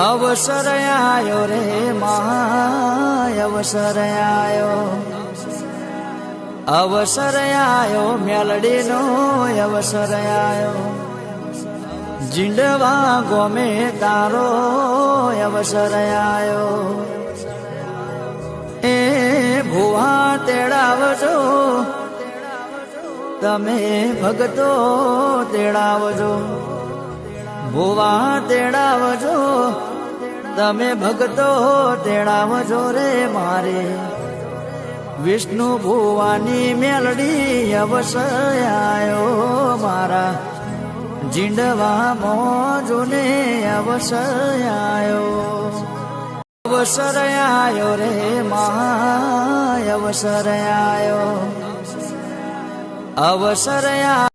अवसर आयो रे महा अवसर आयो, अवसर आयो मेलडी नो अवसर आयो, जींडवा गोमे तारो अवसर आयो। ए भुवा तेड़ावजो तमे भगतो तेड़ावजो, भुवा तेड़ावजो तमे भगतो तेड़ावजो रे मारे विष्णु भुवानी मेलडी अवसर आयो मारा जींडवा मोजोने अवसर आयो। अवसर आयो रे महा अवसर आयो, अवसर आयो।